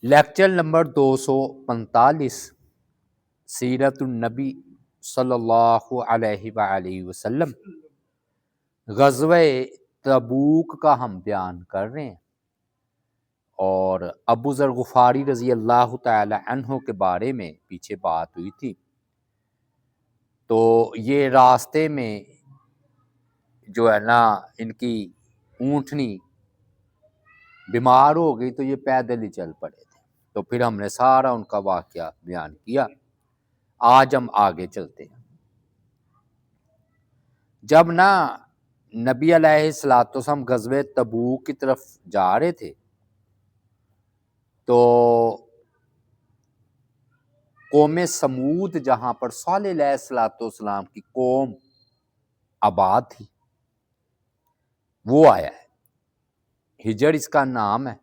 Lecture number 245 سیرت النبی صلی اللہ علیہ وآلہ وسلم، غزوہ تبوک کا ہم بیان کر رہے ہیں، اور ابو ذر غفاری رضی اللہ تعالی عنہ کے بارے میں پیچھے بات ہوئی تھی۔ تو یہ راستے میں جو ہے نا ان کی اونٹنی بیمار ہو گئی تو یہ پیدل ہی چل پڑے تھے، تو پھر ہم نے سارا ان کا واقعہ بیان کیا۔ آج ہم آگے چلتے ہیں۔ جب نا نبی علیہ الصلوۃ والسلام غزوہ تبوک کی طرف جا رہے تھے تو قوم سمود، جہاں پر صالح علیہ الصلوۃ والسلام کی قوم آباد تھی، وہ آیا ہے۔ ہجر اس کا نام ہے،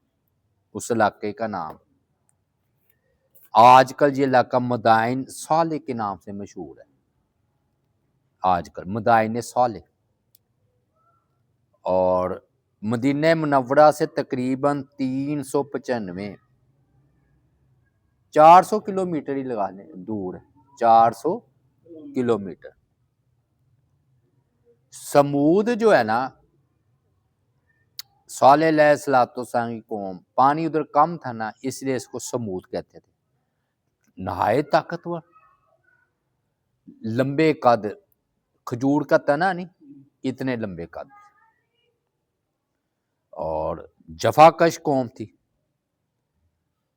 اس علاقے کا نام۔ آج کل یہ علاقہ مدائن صالح کے نام سے مشہور ہے، آج کل مدائن صالح، اور مدینہ منورہ سے تقریباً 395 400 کلومیٹر ہی لگا لیں دور ہے، 400 کلومیٹر۔ سمود جو ہے نا صالح علیہ الصلوۃ والسلام کی قوم، پانی ادھر کم تھا نا، اس لیے اس کو سمود کہتے تھے۔ نہایت طاقتور، لمبے قد، کھجور کا تنا نہیں، اتنے لمبے قد، اور جفاکش قوم تھی۔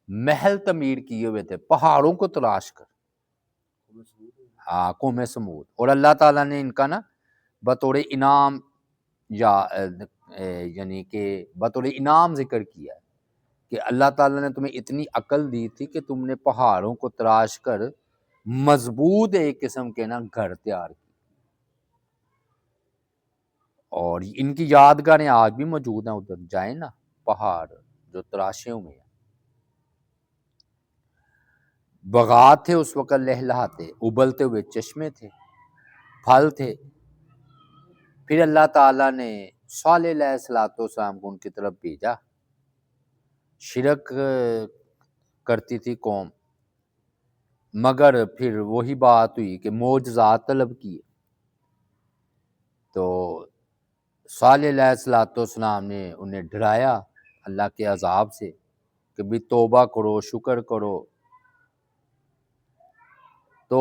محل تعمیر کیے ہوئے تھے پہاڑوں کو تلاش کر، قوم سمود، اور اللہ تعالیٰ نے ان کا نا بطور انعام یعنی کہ بطور انعام ذکر کیا ہے کہ اللہ تعالیٰ نے تمہیں اتنی عقل دی تھی کہ تم نے پہاڑوں کو تراش کر مضبوط ایک قسم کے نا گھر تیار کی، اور ان کی یادگاریں آج بھی موجود ہیں، ادھر جائیں نا، پہاڑ جو تراشے ہوئے ہیں۔ باغات تھے اس وقت لہلہاتے، ابلتے ہوئے چشمے تھے، پھل تھے۔ پھر اللہ تعالیٰ نے صالح علیہ الصلوۃ والسلام کو ان کی طرف بھیجا۔ شرک کرتی تھی قوم، مگر پھر وہی بات ہوئی کہ معجزات طلب کیے، تو صالح علیہ الصلوۃ والسلام نے انہیں ڈرایا اللہ کے عذاب سے کہ بھی توبہ کرو، شکر کرو، تو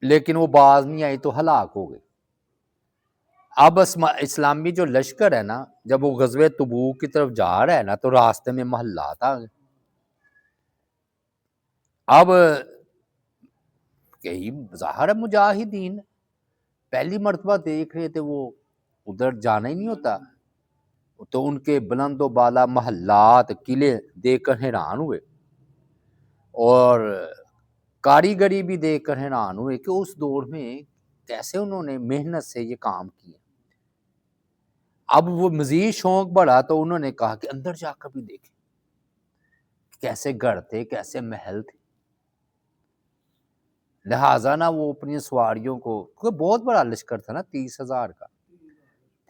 لیکن وہ باز نہیں آئی تو ہلاک ہو گئی۔ اب اسلامی جو لشکر ہے نا، جب وہ غزوہ تبوک کی طرف جا رہا ہے نا، تو راستے میں محلات آ گئے۔ اب کئی ظاہر مجاہدین پہلی مرتبہ دیکھ رہے تھے، وہ ادھر جانا ہی نہیں ہوتا، تو ان کے بلند و بالا محلات، قلعے دیکھ کر حیران ہوئے، اور کاریگری بھی دیکھ کر حیران ہوئے کہ اس دور میں کیسے انہوں نے محنت سے یہ کام کیا۔ اب وہ مزید شوق بڑھا تو انہوں نے کہا کہ اندر جا کر بھی دیکھیں کیسے گھر تھے، کیسے محل تھے۔ لہٰذا نا وہ اپنی سواریوں کو، کیونکہ بہت بڑا لشکر تھا نا، 30,000 کا،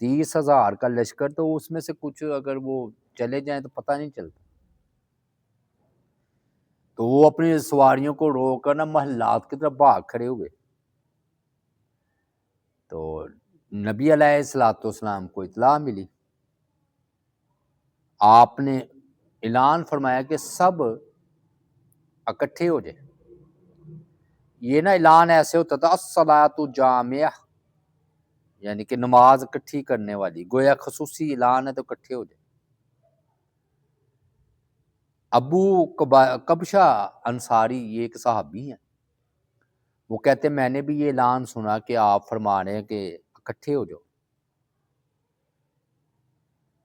30,000 کا لشکر، تو اس میں سے کچھ اگر وہ چلے جائیں تو پتہ نہیں چلتا، تو وہ اپنی سواریوں کو روک کر نا محلات کی طرف بھاگ کھڑے ہوئے۔ تو نبی علیہ الصلوۃ والسلام کو اطلاع ملی، آپ نے اعلان فرمایا کہ سب اکٹھے ہو جائے۔ یہ نا اعلان ایسے ہوتا تھا الصلاۃ جامعہ، یعنی کہ نماز اکٹھی کرنے والی، گویا خصوصی اعلان ہے تو اکٹھے ہو جائے۔ ابو کبشہ انصاری، یہ ایک صحابی ہیں، وہ کہتے ہیں میں نے بھی یہ اعلان سنا کہ آپ فرما رہے ہیں کہ اکٹھے ہو جاؤ،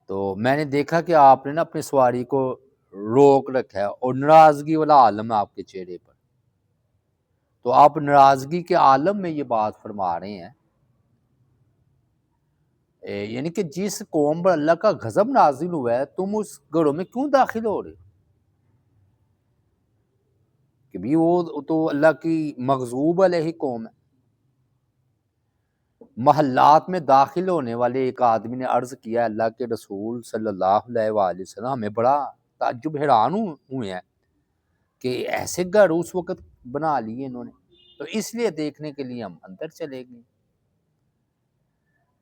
تو میں نے دیکھا کہ آپ نے نا اپنی سواری کو روک رکھا ہے، اور ناراضگی والا عالم ہے آپ کے چہرے پر، تو آپ ناراضگی کے عالم میں یہ بات فرما رہے ہیں، یعنی کہ جس قوم پر اللہ کا غضب نازل ہوا ہے، تم اس گھروں میں کیوں داخل ہو رہے ہو؟ کہ بھی وہ تو اللہ کی مغضوب علیہ قوم ہے۔ محلات میں داخل ہونے والے ایک آدمی نے عرض کیا اللہ کے رسول صلی اللہ علیہ وآلہ وسلم، ہمیں بڑا تعجب حیران ہوئے ہیں کہ ایسے گھر اس وقت بنا لیے انہوں نے، تو اس لیے دیکھنے کے لیے ہم اندر چلے گئے۔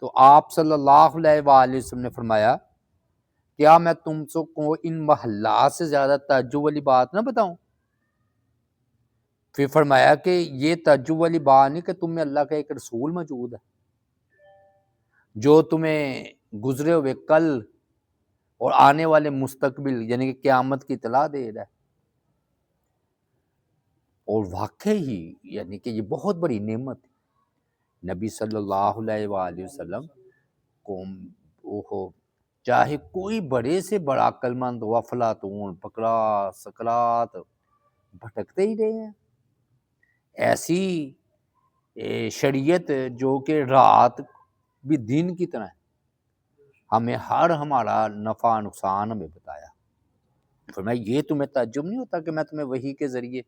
تو آپ صلی اللہ علیہ وآلہ وسلم نے فرمایا کیا میں تم کو ان محلات سے زیادہ تعجب والی بات نہ بتاؤں؟ پھر فرمایا کہ یہ تعجب والی بات نہیں کہ تم میں اللہ کا ایک رسول موجود ہے جو تمہیں گزرے ہوئے کل اور آنے والے مستقبل یعنی کہ قیامت کی اطلاع دے رہا ہے، اور واقعی ہی یعنی کہ یہ بہت بڑی نعمت ہے۔ نبی صلی اللہ علیہ وآلہ وسلم کو چاہے کوئی بڑے سے بڑا عقل مند ہو، افلاطون، بکرا، سقراط، بھٹکتے ہی رہے ہیں۔ ایسی شریعت جو کہ رات بھی دن کی طرح ہے، ہمیں ہمارا نفع نقصان ہمیں بتایا۔ فرمایا یہ تمہیں تعجب نہیں ہوتا کہ میں تمہیں وحی کے ذریعے،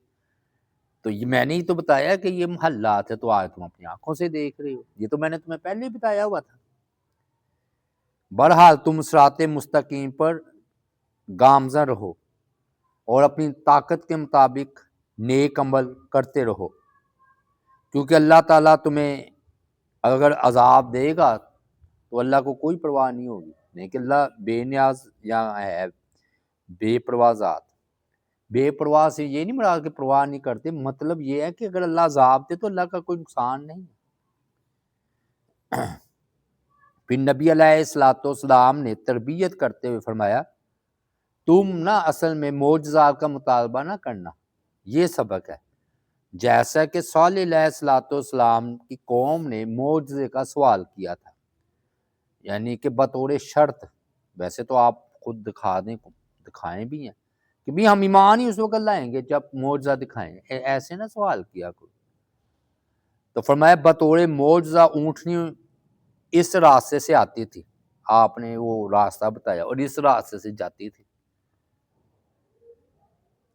تو یہ میں نے ہی تو بتایا کہ یہ محلات ہے، تو آج تم اپنی آنکھوں سے دیکھ رہے ہو، یہ تو میں نے تمہیں پہلے ہی بتایا ہوا تھا۔ بہرحال تم صراط مستقیم پر گامزن رہو اور اپنی طاقت کے مطابق نیک عمل کرتے رہو، کیونکہ اللہ تعالیٰ تمہیں اگر عذاب دے گا تو اللہ کو کوئی پرواہ نہیں ہوگی، نہیں کہ اللہ بے نیاز یا ہے بے پرواہ ذات۔ بے پرواہ سے یہ نہیں مراد کہ پرواہ نہیں کرتے، مطلب یہ ہے کہ اگر اللہ عذاب دے تو اللہ کا کوئی نقصان نہیں۔ پھر نبی علیہ الصلوۃ والسلام نے تربیت کرتے ہوئے فرمایا تم نہ اصل میں معجزات کا مطالبہ نہ کرنا، یہ سبق ہے۔ جیسا کہ صالح علیہ الصلوۃ والسلام کی قوم نے معجزے کا سوال کیا تھا، یعنی کہ بطور شرط، ویسے تو آپ خود دکھائیں بھی ہیں کہ بھی ہم ایمان ہی اس وقت لائیں گے جب معجزہ دکھائیں، ایسے نہ سوال کیا کوئی۔ تو فرمایا بطور معجزہ اونٹنی اس راستے سے آتی تھی، آپ نے وہ راستہ بتایا اور اس راستے سے جاتی تھی،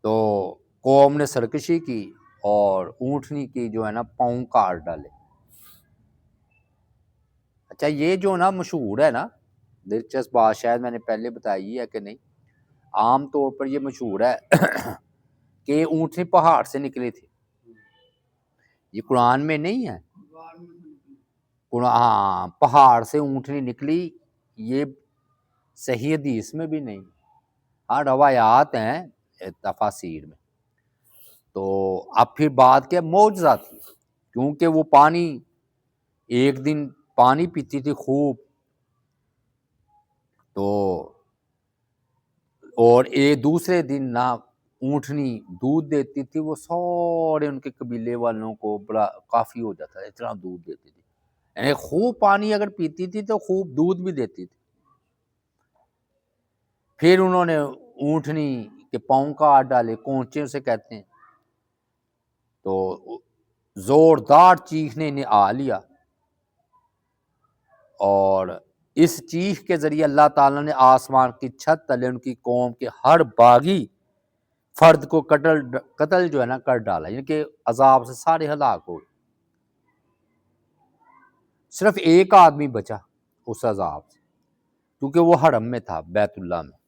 تو قوم نے سرکشی کی اور اونٹنی کی جو ہے نا پاؤں کاٹ ڈالے۔ اچھا یہ جو نا مشہور ہے نا، دلچسپ بات شاید میں نے پہلے بتائی ہے کہ نہیں، عام طور پر یہ مشہور ہے کہ اونٹنی پہاڑ سے نکلی تھی، یہ قرآن میں نہیں ہے، ہاں پہاڑ سے اونٹنی نکلی، یہ صحیح حدیث میں بھی نہیں، ہاں روایات ہیں تفاسیر میں۔ تو اب پھر بات کیا معجزہ تھی، کیونکہ وہ پانی ایک دن پانی پیتی تھی خوب، تو اور ایک دوسرے دن نہ اونٹنی دودھ دیتی تھی، وہ سارے ان کے قبیلے والوں کو بڑا کافی ہو جاتا ہے، اتنا دودھ دیتی تھی، یعنی خوب پانی اگر پیتی تھی تو خوب دودھ بھی دیتی تھی۔ پھر انہوں نے اونٹنی کے پاؤں کاٹ ڈالے، کونچے اسے کہتے ہیں، تو زوردار چیخنے نے آ لیا، اور اس چیخ کے ذریعے اللہ تعالیٰ نے آسمان کی چھت تلے ان کی قوم کے ہر باغی فرد کو قتل جو ہے نا کر ڈالا، یعنی کہ عذاب سے سارے ہلاک ہو گئے، صرف ایک آدمی بچا اس عذاب سے، کیونکہ وہ حرم میں تھا، بیت اللہ میں۔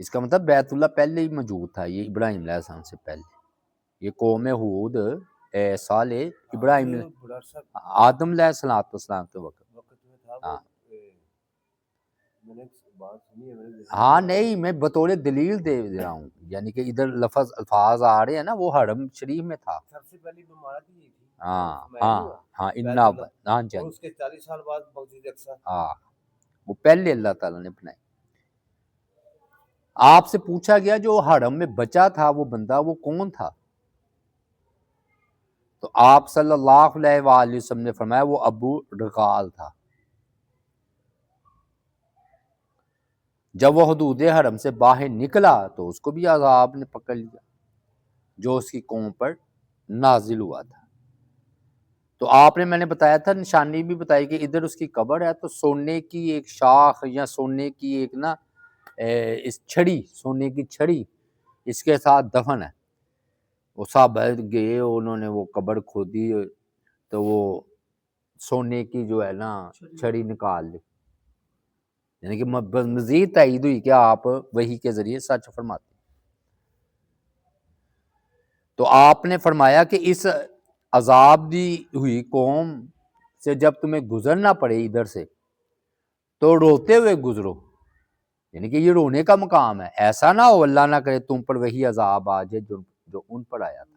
اس کا مطلب بیت اللہ پہلے ہی موجود تھا، یہ ابراہیم علیہ السلام سے پہلے، یہ قوم ہود صالح ابراہیم آدم علیہ السلام کے وقت۔ ہاں ہاں نہیں میں بطور دلیل دے رہا ہوں، یعنی کہ ادھر الفاظ آ رہے ہیں نا، وہ حرم شریف میں تھا سب سے پہلی عمارت ہی تھی۔ ہاں ہاں ہاں ہاں جی، اس کے 40 سال بعد مسجد اقصی، ہاں وہ پہلے اللہ تعالیٰ نے بنائی۔ آپ سے پوچھا گیا جو حرم میں بچا تھا وہ بندہ وہ کون تھا؟ تو آپ صلی اللہ علیہ وآلہ وسلم نے فرمایا وہ ابو رغال تھا۔ جب وہ حدود حرم سے باہر نکلا تو اس کو بھی عذاب نے پکڑ لیا جو اس کی قوم پر نازل ہوا تھا۔ تو آپ نے میں نے بتایا تھا، نشانی بھی بتائی کہ ادھر اس کی قبر ہے، تو سونے کی ایک شاخ یا سونے کی ایک نا اس چھڑی، سونے کی چھڑی اس کے ساتھ دفن ہے۔ وہ صاحب گئے انہوں نے وہ قبر کھودی تو وہ سونے کی جو ہے نا چھڑی نکال لی، یعنی کہ مزید تائید ہوئی کہ آپ وحی کے ذریعے سچ فرماتے ہیں۔ تو آپ نے فرمایا کہ اس عذاب دی ہوئی قوم سے جب تمہیں گزرنا پڑے ادھر سے تو روتے ہوئے گزرو، یعنی کہ یہ رونے کا مقام ہے، ایسا نہ ہو اللہ نہ کرے تم پر وہی عذاب آ جائے جو ان پر آیا تھا۔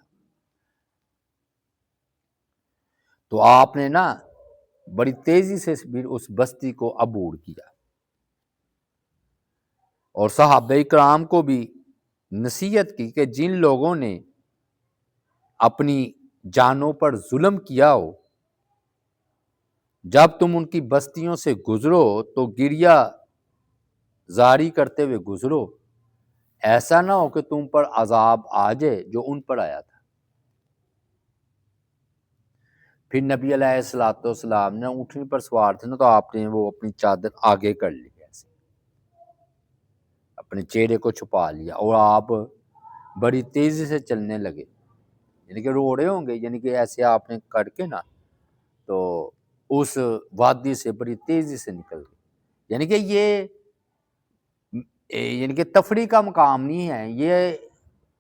تو آپ نے نا بڑی تیزی سے اس بستی کو عبور کیا، اور صحابہ کرام کو بھی نصیحت کی کہ جن لوگوں نے اپنی جانوں پر ظلم کیا ہو، جب تم ان کی بستیوں سے گزرو تو گریہ زاری کرتے ہوئے گزرو، ایسا نہ ہو کہ تم پر عذاب آ جائے جو ان پر آیا تھا۔ پھر نبی علیہ الصلوۃ والسلام نے اونٹنی پر سوار تھے نا، تو آپ نے وہ اپنی چادر آگے کر لی، ایسے اپنے چہرے کو چھپا لیا، اور آپ بڑی تیزی سے چلنے لگے، یعنی کہ رو رہے ہوں گے، یعنی کہ ایسے آپ نے کر کے نا تو اس وادی سے بڑی تیزی سے نکل گئے۔ یعنی کہ یہ یعنی کہ تفریح کا مقام نہیں ہے، یہ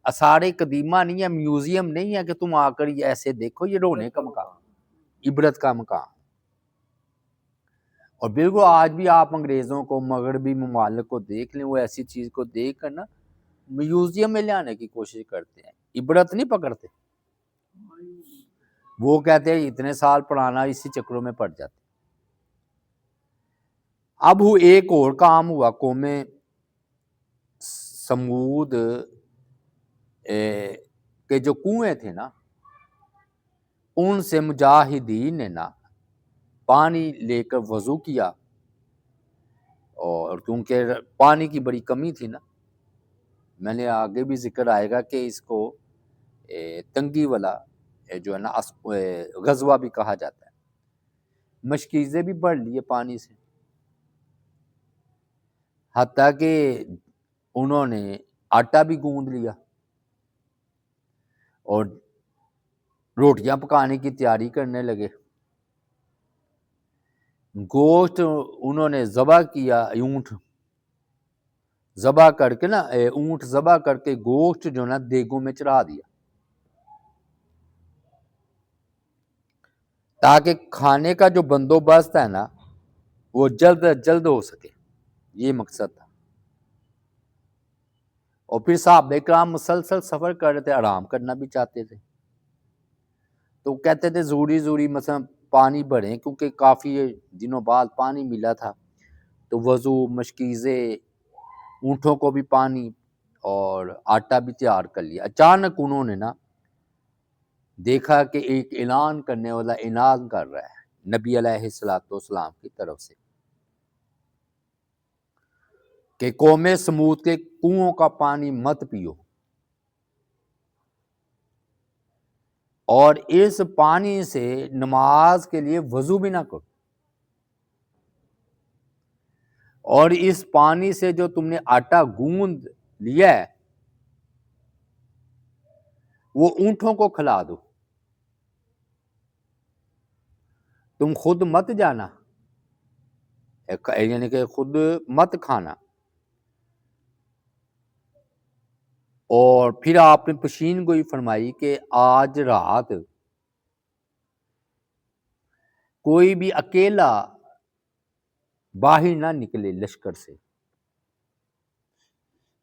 آثار قدیمہ نہیں ہے، میوزیم نہیں ہے کہ تم آ کر یہ ایسے دیکھو، یہ رونے کا مقام، عبرت کا مقام۔ اور بالکل آج بھی آپ انگریزوں کو، مغربی ممالک کو دیکھ لیں، وہ ایسی چیز کو دیکھ کر نا میوزیم میں لے آنے کی کوشش کرتے ہیں، عبرت نہیں پکڑتے۔ وہ کہتے ہیں اتنے سال پرانا، اسی چکروں میں پڑ جاتے۔ اب ایک اور کام ہوا، قوم سمود کے جو کنویں تھے نا، ان سے مجاہدین نے نا پانی لے کر وضو کیا، اور کیونکہ پانی کی بڑی کمی تھی نا، میں نے آگے بھی ذکر آئے گا کہ اس کو تنگی والا جو ہے نا غزوہ بھی کہا جاتا ہے۔ مشکیزیں بھی بڑھ لیے پانی سے، حتیٰ کہ انہوں نے آٹا بھی گوندھ لیا اور روٹیاں پکانے کی تیاری کرنے لگے۔ گوشت انہوں نے ذبح کیا، اونٹ ذبح کر کے نا، اونٹ ذبح کر کے گوشت جو نا دیگوں میں چڑھا دیا، تاکہ کھانے کا جو بندوبست ہے نا وہ جلد از جلد ہو سکے، یہ مقصد تھا۔ اور پھر صحابہ کرام مسلسل سفر کر رہے تھے، آرام کرنا بھی چاہتے تھے، تو کہتے تھے ضروری مثلا پانی بھریں، کیونکہ کافی دنوں بعد پانی ملا تھا، تو وضو، مشکیزیں، اونٹوں کو بھی پانی اور آٹا بھی تیار کر لیا۔ اچانک انہوں نے نا دیکھا کہ ایک اعلان کرنے والا اعلان کر رہا ہے نبی علیہ الصلوۃ والسلام کی طرف سے کہ قوم سمود کے کنووں کا پانی مت پیو، اور اس پانی سے نماز کے لیے وضو بھی نہ کرو، اور اس پانی سے جو تم نے آٹا گوندھ لیا ہے وہ اونٹوں کو کھلا دو، تم خود مت جانا، یعنی کہ خود مت کھانا۔ اور پھر آپ نے پشین گوئی فرمائی کہ آج رات کوئی بھی اکیلا باہر نہ نکلے لشکر سے،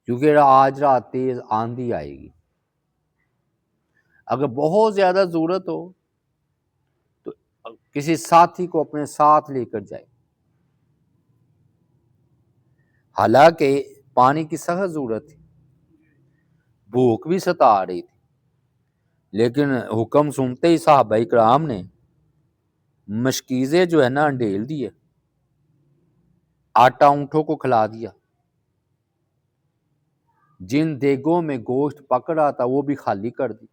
کیونکہ آج رات تیز آندھی آئے گی، اگر بہت زیادہ ضرورت ہو تو کسی ساتھی کو اپنے ساتھ لے کر جائے۔ حالانکہ پانی کی سخت ضرورت تھی، بھوک بھی ستا رہی تھی، لیکن حکم سنتے ہی صحابہ کرام نے مشکیزیں جو ہے نا انڈیل دیے، آٹا اونٹوں کو کھلا دیا، جن دیگوں میں گوشت پک رہا تھا وہ بھی خالی کر دی۔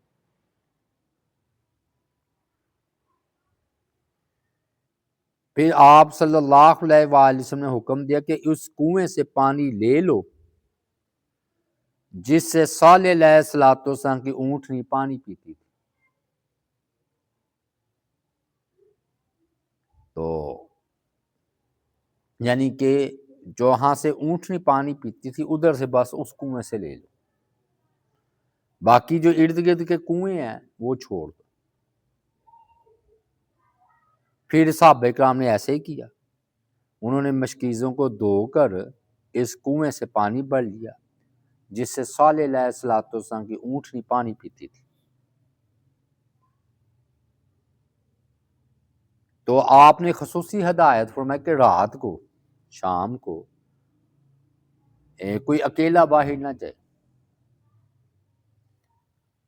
پھر آپ صلی اللہ علیہ وآلہ وسلم نے حکم دیا کہ اس کنویں سے پانی لے لو جس سے صالح علیہ الصلوۃ والسلام کی اونٹنی پانی پیتی تھی۔ تو یعنی کہ جہاں سے اونٹنی پانی پیتی تھی ادھر سے بس اس کنویں سے لے لو، باقی جو ارد گرد کے کنویں ہیں وہ چھوڑ دو۔ پھر صحابہ کرام نے ایسے ہی کیا، انہوں نے مشکیزوں کو دھو کر اس کنویں سے پانی بھر لیا جس سے صالح علیہ السلام کی اونٹنی پانی پیتی تھی۔ تو آپ نے خصوصی ہدایت فرمائی کہ رات کو، شام کو کوئی اکیلا باہر نہ جائے،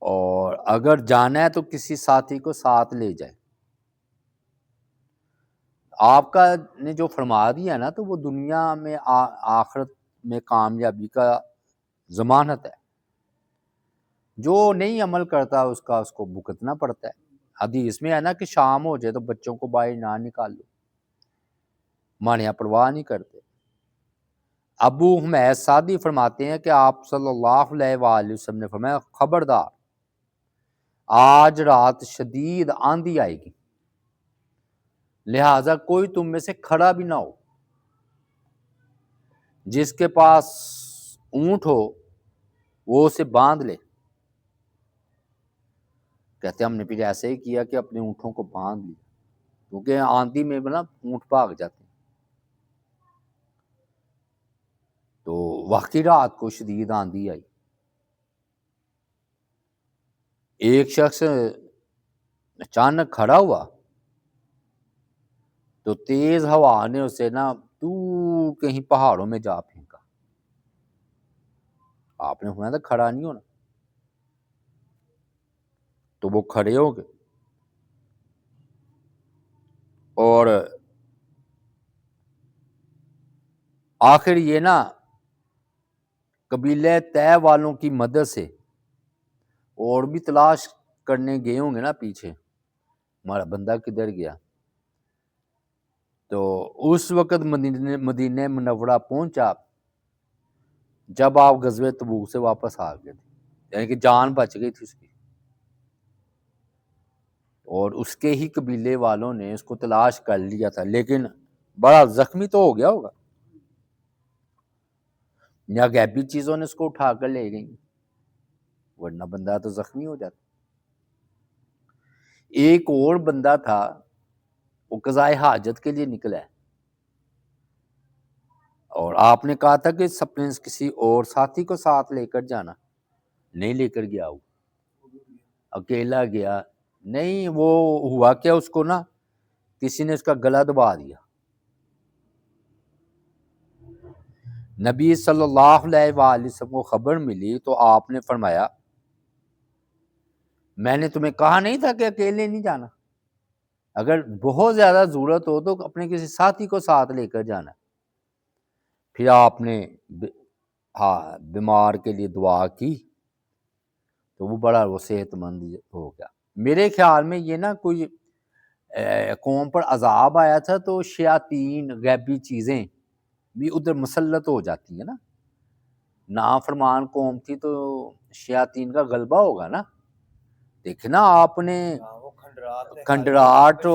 اور اگر جانا ہے تو کسی ساتھی کو ساتھ لے جائے۔ آپ کا نے جو فرما دیا نا تو وہ دنیا میں آخرت میں کامیابی کا ضمانت ہے۔ جو نہیں عمل کرتا اس کو بھگتنا پڑتا ہے۔ حدیث میں ہے نا کہ شام ہو جائے تو بچوں کو باہر نہ نکالو، ہمارے یہاں پرواہ نہیں کرتے۔ ابو حمید سعدی فرماتے ہیں کہ آپ صلی اللہ علیہ وآلہ وسلم نے فرمایا خبردار، آج رات شدید آندھی آئے گی، لہٰذا کوئی تم میں سے کھڑا بھی نہ ہو، جس کے پاس اونٹ ہو وہ اسے باندھ لے۔ کہتے ہیں ہم نے پھر ایسے ہی کیا کہ اپنے اونٹوں کو باندھ لیا، کیونکہ آندھی میں نا اونٹ بھاگ جاتے ہیں۔ تو واقعی رات کو شدید آندھی آئی، ایک شخص اچانک کھڑا ہوا تو تیز ہوا نے اسے نا دور کہیں پہاڑوں میں جا پھینکا۔ آپ نے سنا تھا کھڑا نہیں ہونا، تو وہ کھڑے ہو گئے اور آخر یہ نا قبیلہ طے والوں کی مدد سے اور بھی تلاش کرنے گئے ہوں گے نا پیچھے ہمارا بندہ کدھر گیا، تو اس وقت مدینہ منورہ پہنچا جب آپ غزوہ تبوک سے واپس آ گئے تھے، یعنی کہ جان بچ گئی تھی اس کی، اور اس کے ہی قبیلے والوں نے اس کو تلاش کر لیا تھا، لیکن بڑا زخمی تو ہو گیا ہوگا، یا غیبی چیزوں نے اس کو اٹھا کر لے گئی، ورنہ بندہ تو زخمی ہو جاتا۔ ایک اور بندہ تھا، وہ قضائے حاجت کے لیے نکلا ہے، اور آپ نے کہا تھا کہ اپنے کسی اور ساتھی کو ساتھ لے کر جانا، نہیں لے کر گیا، وہ اکیلا گیا۔ نہیں، وہ ہوا کیا، اس کو نا کسی نے اس کا گلا دبا دیا۔ نبی صلی اللہ علیہ وآلہ وسلم کو خبر ملی تو آپ نے فرمایا میں نے تمہیں کہا نہیں تھا کہ اکیلے نہیں جانا، اگر بہت زیادہ ضرورت ہو تو اپنے کسی ساتھی کو ساتھ لے کر جانا۔ پھر آپ نے بیمار کے لیے دعا کی تو وہ بڑا وہ صحت مند ہو گیا۔ میرے خیال میں یہ نا کوئی قوم پر عذاب آیا تھا تو شیاطین غیبی چیزیں بھی ادھر مسلط ہو جاتی ہیں نا، نافرمان قوم تھی تو شیاطین کا غلبہ ہوگا نا۔ دیکھنا آپ نے کھنڈرات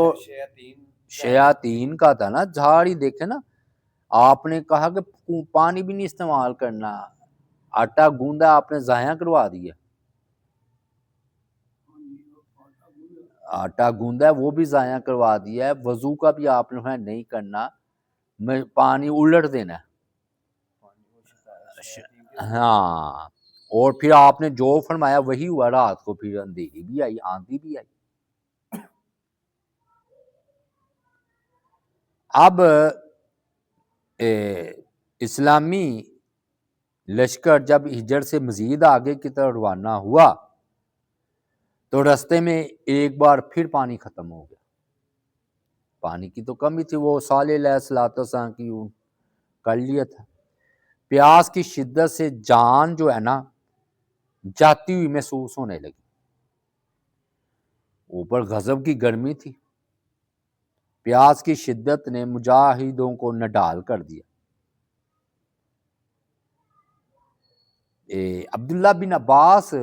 شیاطین کا تھا نا، جھاڑی دیکھے نا، آپ نے کہا کہ پانی بھی نہیں استعمال کرنا، آٹا گوندا آپ نے ضائع کروا دیا، آٹا گوندا ہے وہ بھی ضائع کروا دیا ہے، وضو کا بھی آپ نے نہیں کرنا، پانی الٹ دینا ہے۔ ہاں، اور پھر آپ نے جو فرمایا وہی ہوا، رات کو پھر اندھیری بھی آئی، آندھی بھی آئی۔ اب اسلامی لشکر جب ہجر سے مزید آگے کی طرف روانہ ہوا تو رستے میں ایک بار پھر پانی ختم ہو گیا۔ پانی کی تو کمی تھی، وہ صالح علیہ السلام کی کر لیا تھا۔ پیاس کی شدت سے جان جو ہے نا جاتی ہوئی محسوس ہونے لگی، اوپر غضب کی گرمی تھی، پیاس کی شدت نے مجاہدوں کو نڈال کر دیا۔ عبداللہ بن عباس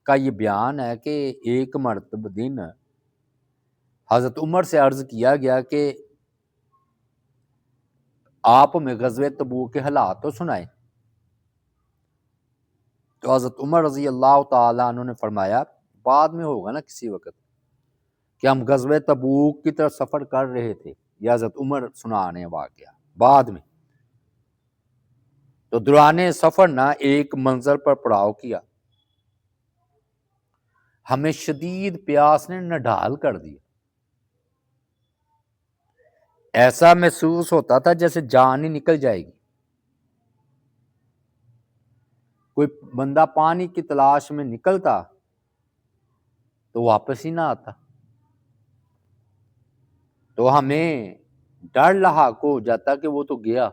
کا یہ بیان ہے کہ ایک مرتبہ دن حضرت عمر سے عرض کیا گیا کہ آپ ہمیں غزوہ تبوک کے حالات تو سنائیں۔ تو حضرت عمر رضی اللہ تعالیٰ عنہ نے فرمایا بعد میں ہوگا نا کسی وقت کہ ہم غزوہ تبوک کی طرف سفر کر رہے تھے، یا حضرت عمر سنانے واقعہ بعد میں، تو دوران سفر نہ ایک منظر پر پڑاؤ کیا، ہمیں شدید پیاس نے نڈھال کر دیا، ایسا محسوس ہوتا تھا جیسے جان ہی نکل جائے گی۔ کوئی بندہ پانی کی تلاش میں نکلتا تو واپس ہی نہ آتا، تو ہمیں ڈر لاحق ہو جاتا کہ وہ تو گیا،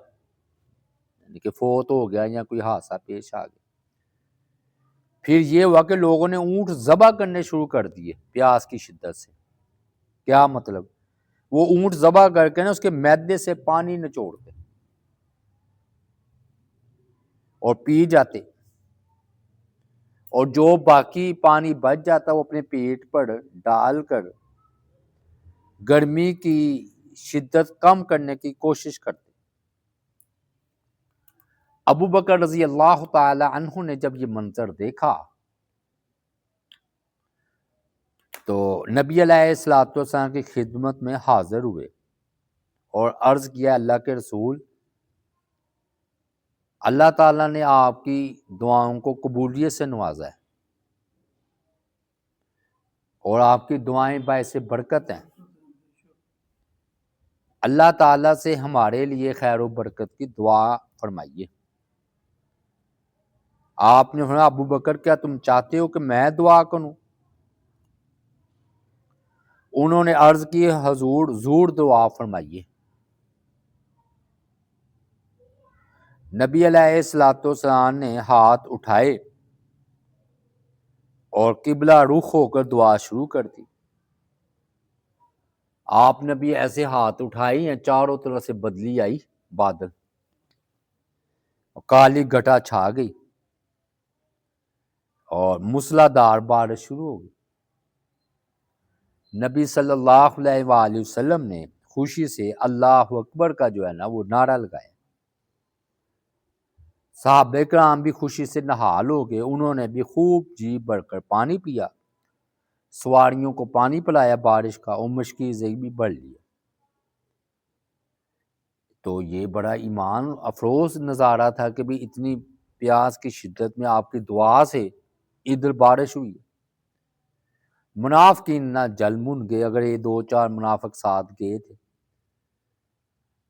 یعنی کہ فوت ہو گیا یا کوئی حادثہ پیش آ گیا۔ پھر یہ ہوا کہ لوگوں نے اونٹ ذبح کرنے شروع کر دیے پیاس کی شدت سے۔ کیا مطلب؟ وہ اونٹ ذبح کر کے نا اس کے معدے سے پانی نچوڑتے اور پی جاتے، اور جو باقی پانی بچ جاتا وہ اپنے پیٹ پر ڈال کر گرمی کی شدت کم کرنے کی کوشش کرتے۔ ابو بکر رضی اللہ تعالی عنہ نے جب یہ منظر دیکھا تو نبی علیہ الصلوۃ والسلام کی خدمت میں حاضر ہوئے اور عرض کیا اللہ کے رسول، اللہ تعالیٰ نے آپ کی دعاؤں کو قبولیت سے نوازا ہے اور آپ کی دعائیں باعث برکت ہیں، اللہ تعالیٰ سے ہمارے لیے خیر و برکت کی دعا فرمائیے۔ آپ نے فرمایا ابو بکر کیا تم چاہتے ہو کہ میں دعا کروں؟ انہوں نے عرض کی حضور ضرور دعا فرمائیے۔ نبی علیہ الصلوۃ والسلام نے ہاتھ اٹھائے اور قبلہ رخ ہو کر دعا شروع کر دی۔ آپ نے بھی ایسے ہاتھ اٹھائے ہیں، چاروں طرف سے بدلی آئی، بادل، کالی گھٹا چھا گئی اور موسلادھار بارش شروع ہو گئی۔ نبی صلی اللہ علیہ وآلہ وسلم نے خوشی سے اللہ اکبر کا جو ہے نا وہ نعرہ لگایا۔ صحابہ کرام بھی خوشی سے نہال ہو گئے، انہوں نے بھی خوب جی بھر کر پانی پیا، سواریوں کو پانی پلایا بارش کا، اور مشکیزیں بھی بڑھ لیا۔ تو یہ بڑا ایمان افروز نظارہ تھا کہ بھی اتنی پیاس کی شدت میں آپ کی دعا سے ادھر بارش ہوئی۔ منافقین نہ جل من گئے، اگر یہ دو چار منافق ساتھ گئے تھے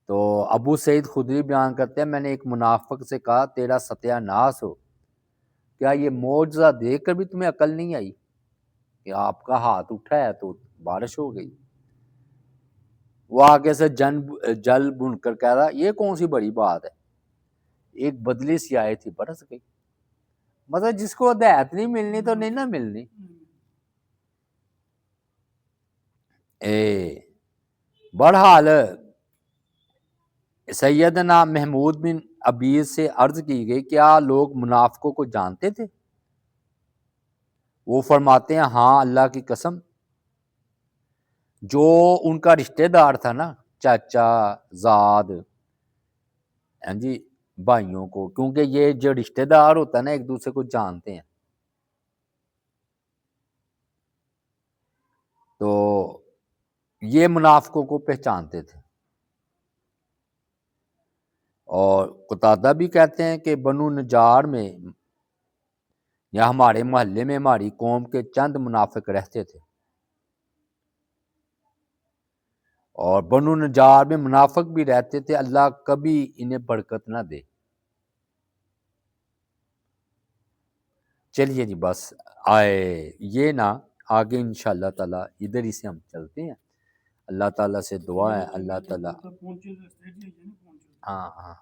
تو ابو سعید خدری بیان کرتے ہیں میں نے ایک منافق سے کہا تیرا ستیہ ناس ہو، کیا یہ معجزہ دیکھ کر بھی تمہیں عقل نہیں آئی کہ آپ کا ہاتھ اٹھا ہے تو بارش ہو گئی؟ وہ آگے سے جل بن کر کہہ رہا یہ کون سی بڑی بات ہے، ایک بدلی سی آئی تھی برس گئی۔ مطلب جس کو ہدایت نہیں ملنی تو نہیں نہ ملنی۔ بہرحال سیدنا محمود بن عبید سے عرض کی گئی کیا لوگ منافقوں کو جانتے تھے؟ وہ فرماتے ہیں ہاں اللہ کی قسم، جو ان کا رشتہ دار تھا نا، چاچا زاد، ہاں جی، بھائیوں کو، کیونکہ یہ جو رشتہ دار ہوتا ہے نا ایک دوسرے کو جانتے ہیں، تو یہ منافقوں کو پہچانتے تھے۔ اور قتادہ بھی کہتے ہیں کہ بنو نجار میں یا ہمارے محلے میں ہماری قوم کے چند منافق رہتے تھے، اور بنو نجار میں منافق بھی رہتے تھے، اللہ کبھی انہیں برکت نہ دے۔ چلیے جی بس آئے یہ نا آگے انشاءاللہ تعالیٰ ادھر ہی سے ہم چلتے ہیں۔ اللہ تعالیٰ سے دعا ہے اللہ تعالیٰ، ہاں ہاں